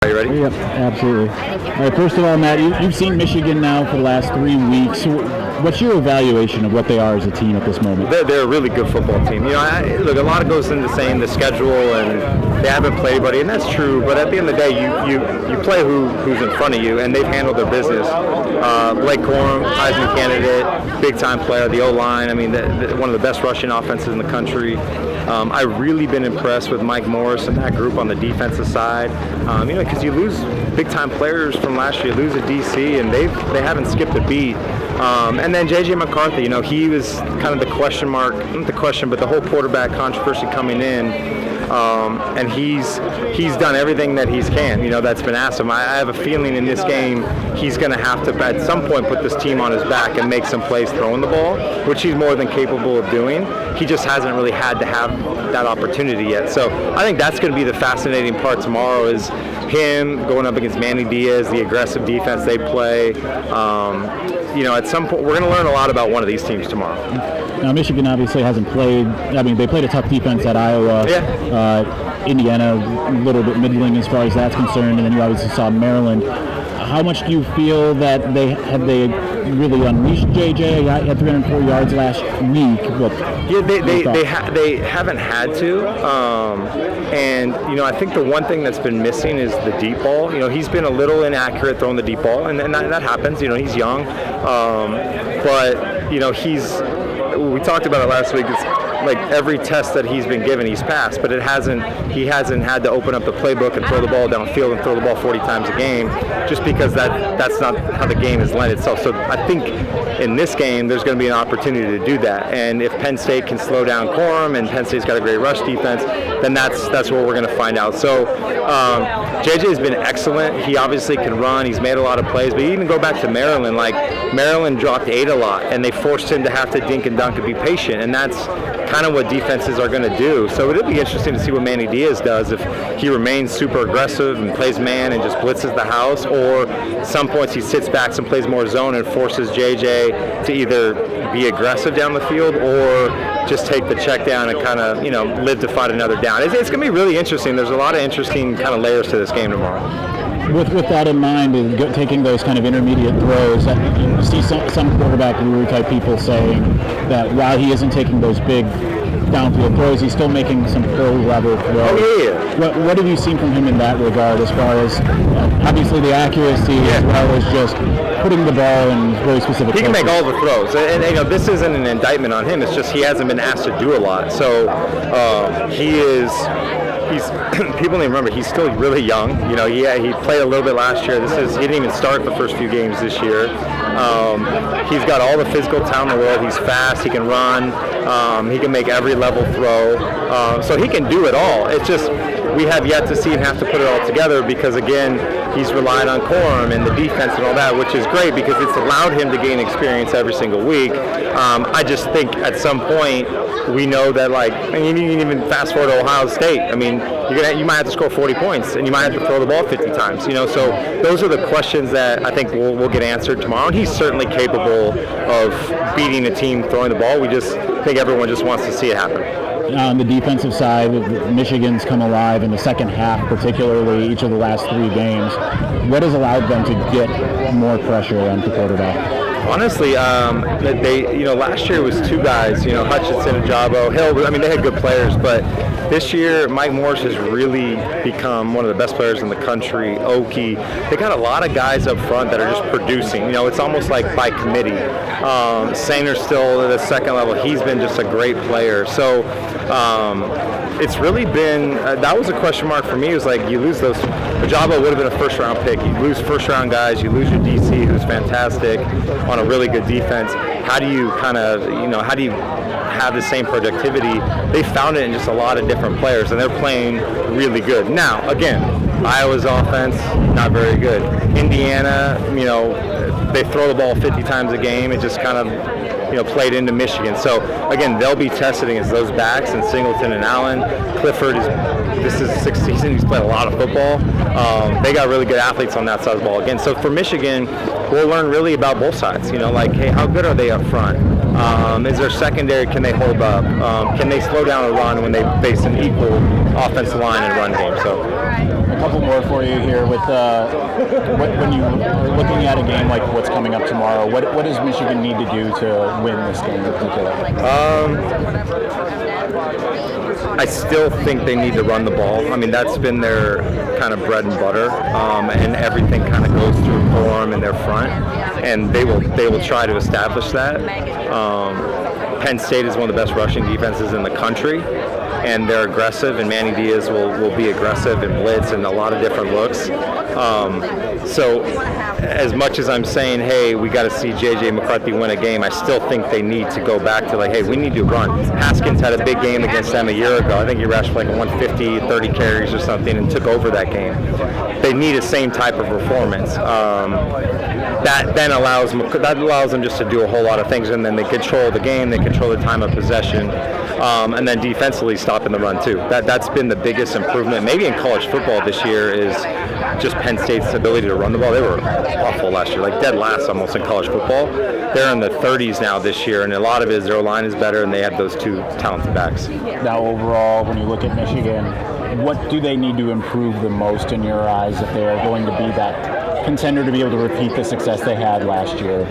Are you ready? Yep, absolutely. All right, first of all, Matt, you've seen Michigan now for the last 3 weeks. What's your evaluation of what they are as a team at this moment? They're a really good football team. Look, a lot goes into saying the schedule and they haven't played anybody, and that's true. But at the end of the day, you play who's in front of you, and they've handled their business. Blake Corum, Heisman candidate, big-time player, the O-line. I mean, one of the best rushing offenses in the country. I've really been impressed with Mike Morris and that group on the defensive side. Because you lose big-time players from last year, you lose a DC, and they haven't skipped a beat. And then J.J. McCarthy, he was kind of the question mark, not the question, but the whole quarterback controversy coming in. And he's done everything that he can, that's been asked of him. I have a feeling in this game he's going to have to, at some point, put this team on his back and make some plays throwing the ball, which he's more than capable of doing. He just hasn't really had to have that opportunity yet. So I think that's going to be the fascinating part tomorrow is him going up against Manny Diaz, the aggressive defense they play. At some point, we're going to learn a lot about one of these teams tomorrow. Now, Michigan obviously hasn't played. I mean, they played a tough defense at Iowa. Yeah. Indiana, a little bit middling as far as that's concerned, and then you obviously saw Maryland. How much do you feel that they really unleashed JJ? He had 304 yards last week. They haven't had to, and I think the one thing that's been missing is the deep ball. He's been a little inaccurate throwing the deep ball, and that happens. He's young, but we talked about it last week. It's like every test that he's been given, he's passed, but he hasn't had to open up the playbook and throw the ball downfield and throw the ball 40 times a game, just because that's not how the game has lent itself. So I think in this game, there's going to be an opportunity to do that. And if Penn State can slow down Corum, and Penn State's got a great rush defense, then that's what we're going to find out. So JJ has been excellent. He obviously can run. He's made a lot of plays. But even go back to Maryland, Maryland dropped 8 a lot, and they forced him to have to dink and dunk and be patient. And that's kind of what defenses are going to do. So it'll be interesting to see what Manny Diaz does, if he remains super aggressive and plays man and just blitzes the house, or at some points he sits back and plays more zone and forces JJ to either be aggressive down the field or just take the check down and kind of, live to fight another down. It's going to be really interesting. There's a lot of interesting kind of layers to this game tomorrow. With that in mind, and taking those kind of intermediate throws, you see some quarterback guru type people saying that while he isn't taking those big downfield throws, he's still making some pro-level throws. Oh, yeah. What have you seen from him in that regard, as far as obviously the accuracy as well as just putting the ball in very specific places? He can make all the throws, and this isn't an indictment on him. It's just he hasn't been asked to do a lot. So people need to remember he's still really young. He played a little bit last year. He didn't even start the first few games this year. He's got all the physical talent in the world. He's fast. He can run. He can make every level throw. So he can do it all. It's just we have yet to see him have to put it all together, because again, he's relied on Corum and the defense and all that, which is great because it's allowed him to gain experience every single week. I just think at some point we know that, and you can even fast forward to Ohio State. I mean, you might have to score 40 points and you might have to throw the ball 50 times. So those are the questions that I think we'll get answered tomorrow. And he's certainly capable of beating a team throwing the ball. We just think everyone just wants to see it happen. On the defensive side, Michigan's come alive in the second half, particularly each of the last 3 games. What has allowed them to get more pressure on the quarterback? Honestly, last year it was 2 guys, Hutchinson and Jabo. Hill, they had good players, but this year Mike Morris has really become one of the best players in the country. Oki, they got a lot of guys up front that are just producing. It's almost like by committee. Saner's still at the second level. He's been just a great player. So it's really been, that was a question mark for me. It was like, you lose those, Jabo would have been a first-round pick. You lose first-round guys. You lose your DC, who's fantastic, on a really good defense. How do you how do you have the same productivity? They found it in just a lot of different players, and they're playing really good. Now, again, Iowa's offense, not very good. Indiana, they throw the ball 50 times a game. It just kind of, played into Michigan. So, again, they'll be tested against those backs, and Singleton and Allen. Clifford, this is his 6th season. He's played a lot of football. They got really good athletes on that side of the ball. Again, so for Michigan, we'll learn really about both sides. Hey, how good are they up front? Is their secondary, can they hold up? Can they slow down a run when they face an equal offensive line and run game? So. couple more for you here. With when you are looking at a game like what's coming up tomorrow, what does Michigan need to do to win this game in particular? I still think they need to run the ball. I mean, that's been their kind of bread and butter, and everything kind of goes through form in their front, and they will try to establish that. Penn State is one of the best rushing defenses in the country, and they're aggressive, and Manny Diaz will be aggressive and blitz and a lot of different looks. So as much as I'm saying, hey, we got to see J.J. McCarthy win a game, I still think they need to go back to hey, we need to run. Haskins had a big game against them a year ago. I think he rushed for 150, 30 carries or something and took over that game. They need the same type of performance. That then allows them just to do a whole lot of things, and then they control the game, they control the time of possession, and then defensively stopping the run too. That's been the biggest improvement, maybe in college football this year, is just Penn State's ability to run the ball. They were awful last year, dead last almost in college football. They're in the 30s now this year, and a lot of it is their line is better, and they have those two talented backs. Now overall, when you look at Michigan, what do they need to improve the most in your eyes if they are going to be that contender to be able to repeat the success they had last year?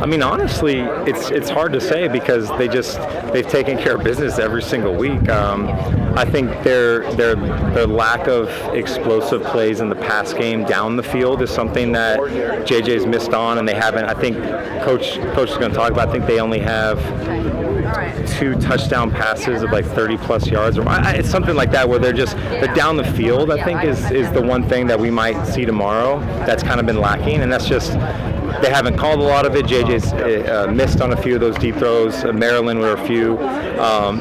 I mean, honestly, it's hard to say because they've taken care of business every single week. I think their lack of explosive plays in the pass game down the field is something that JJ's missed on, and they haven't. I think Coach is going to talk about. I think they only have 2 touchdown passes of 30-plus yards, or it's something like that, where they're down the field. I think is the one thing that we might see tomorrow that's kind of been lacking, and that's just they haven't called a lot of it. JJ's missed on a few of those deep throws. Maryland were a few,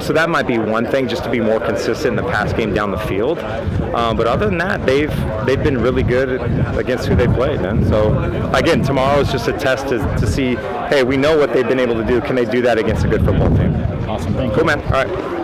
so that might be one thing, just to be more consistent in the pass game down the field. But other than that, they've been really good against who they played, man. So again, tomorrow is just a test to see, hey, we know what they've been able to do. Can they do that against a good football team? Awesome, thank you. Cool, man. All right.